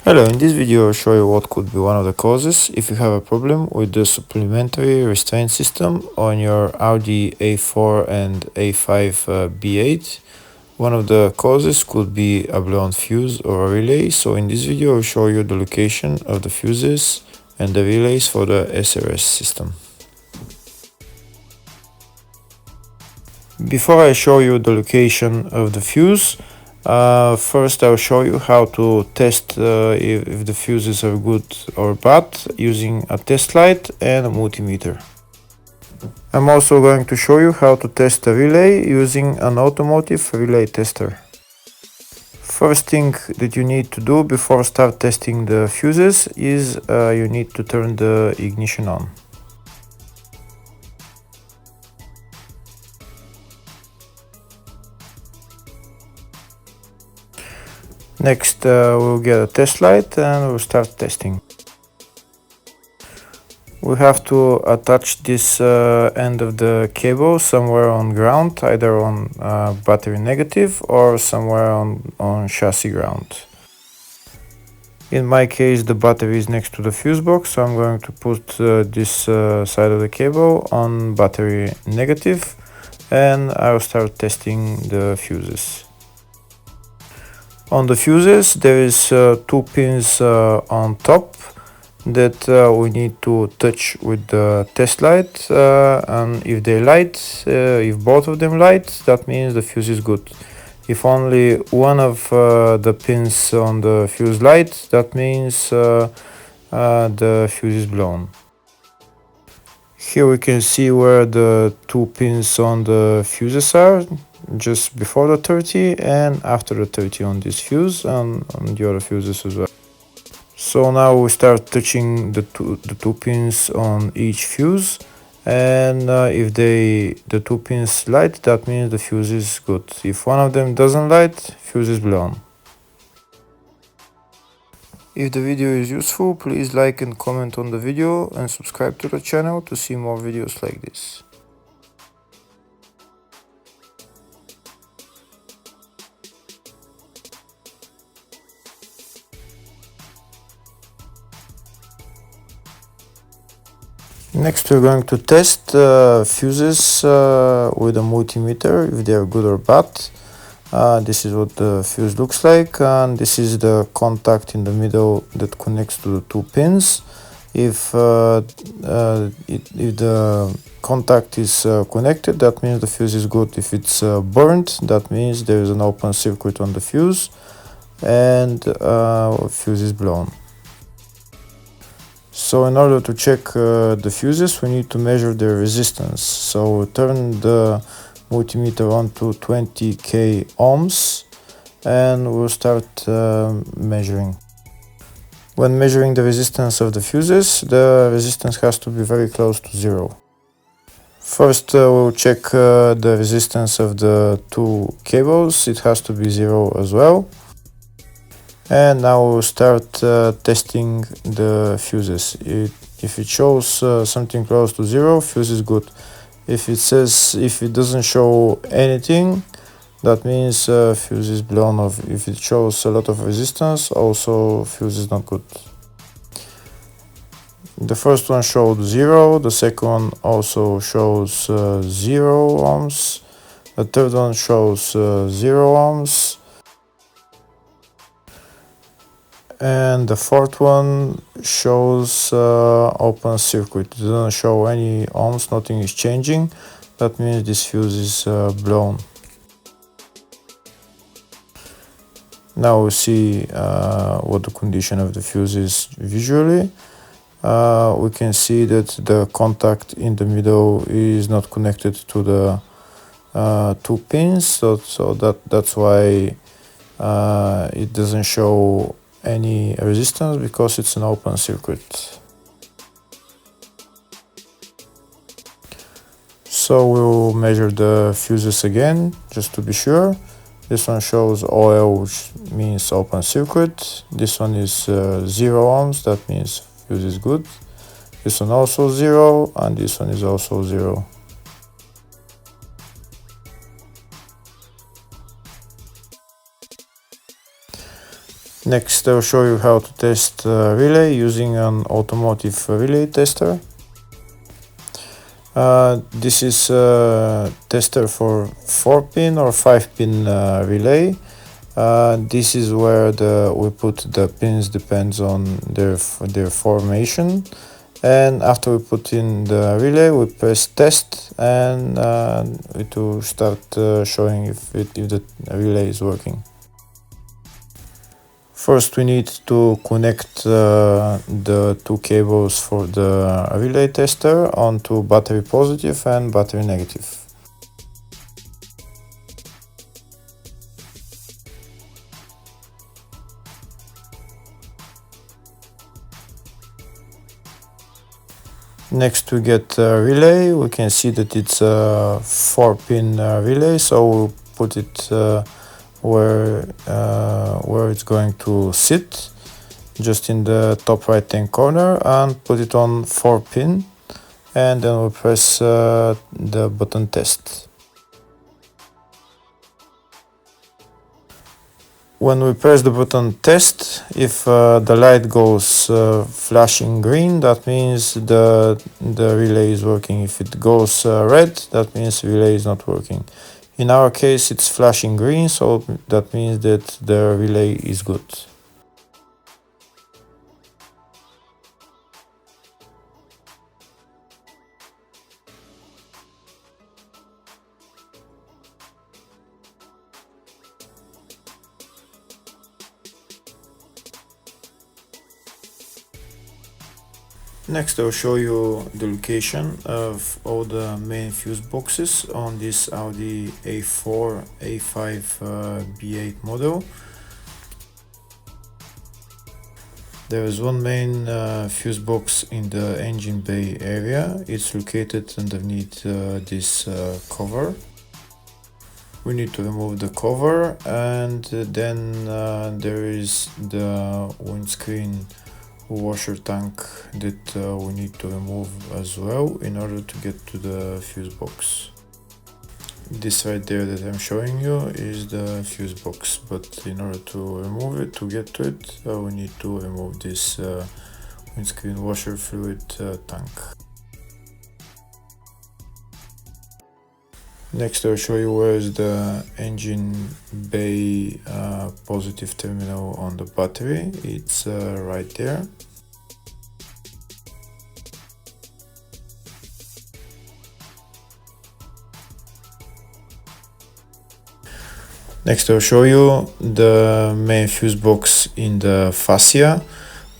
Hello, in this video I'll show you what could be one of the causes if you have a problem with the supplementary restraint system on your Audi A4 and A5 B8. One of the causes could be a blown fuse or a relay, so in this video I'll show you the location of the fuses and the relays for the SRS system. Before I show you the location of the fuse, first I'll show you how to test if the fuses are good or bad using a test light and a multimeter. I'm also going to show you how to test a relay using an automotive relay tester. First thing that you need to do before start testing the fuses is you need to turn the ignition on. Next we'll get a test light and we'll start testing. We have to attach this end of the cable somewhere on ground, either on battery negative or somewhere on chassis ground. In my case the battery is next to the fuse box, so I'm going to put this side of the cable on battery negative and I'll start testing the fuses. On the fuses there is two pins on top that we need to touch with the test light, and if they light, if both of them light, that means the fuse is good. If only one of the pins on the fuse light, that means the fuse is blown. Here we can see where the two pins on the fuses are, just before the 30 and after the 30 on this fuse and on the other fuses as well. So now we start touching the two pins on each fuse, and if the two pins light, that means the fuse is good. If one of them doesn't light, fuse is blown. If the video is useful, please like and comment on the video and subscribe to the channel to see more videos like this. Next we're going to test fuses with a multimeter, if they are good or bad. This is what the fuse looks like, and this is the contact in the middle that connects to the two pins. If the contact is connected, that means the fuse is good. If it's burnt, that means there is an open circuit on the fuse and fuse is blown. So in order to check the fuses, we need to measure their resistance. So we turn the multimeter on to 20k ohms and we'll start measuring. When measuring the resistance of the fuses, the resistance has to be very close to zero. First we'll check the resistance of the two cables. It has to be zero as well. And now we'll start testing the fuses. If it shows something close to zero, fuse is good. If it doesn't show anything, that means fuse is blown off. If it shows a lot of resistance, also fuse is not good. The first one showed zero, the second one also shows 0 ohms, the third one shows 0 ohms, and the fourth one shows open circuit. It doesn't show any ohms, nothing is changing. That means this fuse is blown. Now we see what the condition of the fuse is visually. We can see that the contact in the middle is not connected to the two pins, so that's why it doesn't show any resistance, because it's an open circuit. So we'll measure the fuses again just to be sure. This one shows OL, which means open circuit. This one is 0 ohms, that means fuse is good. This one also 0, and this one is also 0. Next, I'll show you how to test relay using an automotive relay tester. This is a tester for 4-pin or 5-pin relay. This is where we put the pins, depends on their formation. And after we put in the relay, we press test, and it will start showing if the relay is working. First, we need to connect the two cables for the relay tester onto battery positive and battery negative. Next, we get a relay. We can see that it's a 4-pin relay, so we'll put it where it's going to sit, just in the top right hand corner, and put it on 4-pin, and then we'll press the button test. When we press the button test, if the light goes flashing green, that means the relay is working. If it goes red, that means the relay is not working. In our case, it's flashing green, so that means that the relay is good. Next, I'll show you the location of all the main fuse boxes on this Audi A4 A5 B8 model. There is one main fuse box in the engine bay area. It's located underneath this cover. We need to remove the cover, and then there is the windscreen washer tank that we need to remove as well in order to get to the fuse box. This right there that I'm showing you is the fuse box, but in order to remove it, to get to it, we need to remove this windscreen washer fluid tank. Next, I'll show you where is the engine bay positive terminal on the battery. It's right there. Next, I'll show you the main fuse box in the fascia,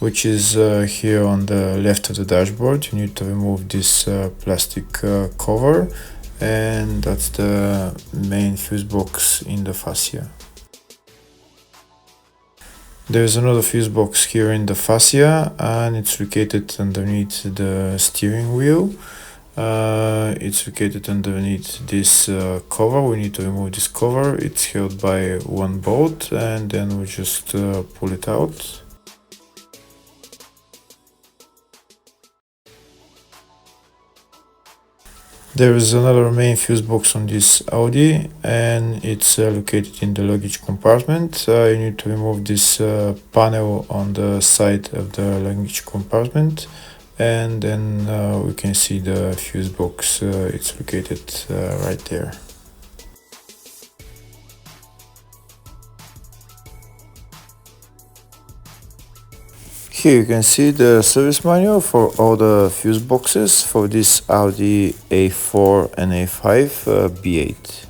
which is here on the left of the dashboard. You need to remove this plastic cover, and that's the main fuse box in the fascia. There's another fuse box here in the fascia, and it's located underneath the steering wheel. It's located underneath this cover. We need to remove this cover. It's held by one bolt, and then we just pull it out. There is another main fuse box on this Audi, and it's located in the luggage compartment. You need to remove this panel on the side of the luggage compartment, and then we can see the fuse box. It's located right there. Here you can see the service manual for all the fuse boxes for this Audi A4 and A5 B8.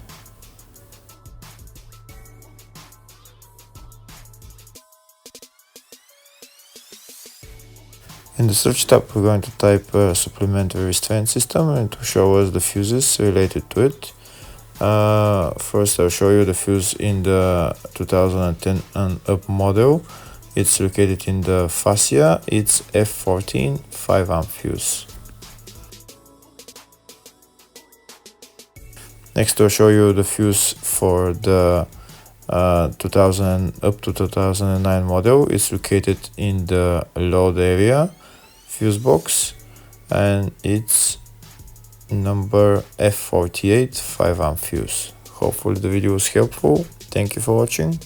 In the search tab, we're going to type supplementary restraint system, and to show us the fuses related to it. First, I'll show you the fuse in the 2010 and up model. It's located in the fascia. It's F14 5-amp fuse. Next, I'll show you the fuse for the 2000 up to 2009 model. It's located in the load area fuse box, and it's number F48 5-amp fuse. Hopefully the video was helpful. Thank you for watching.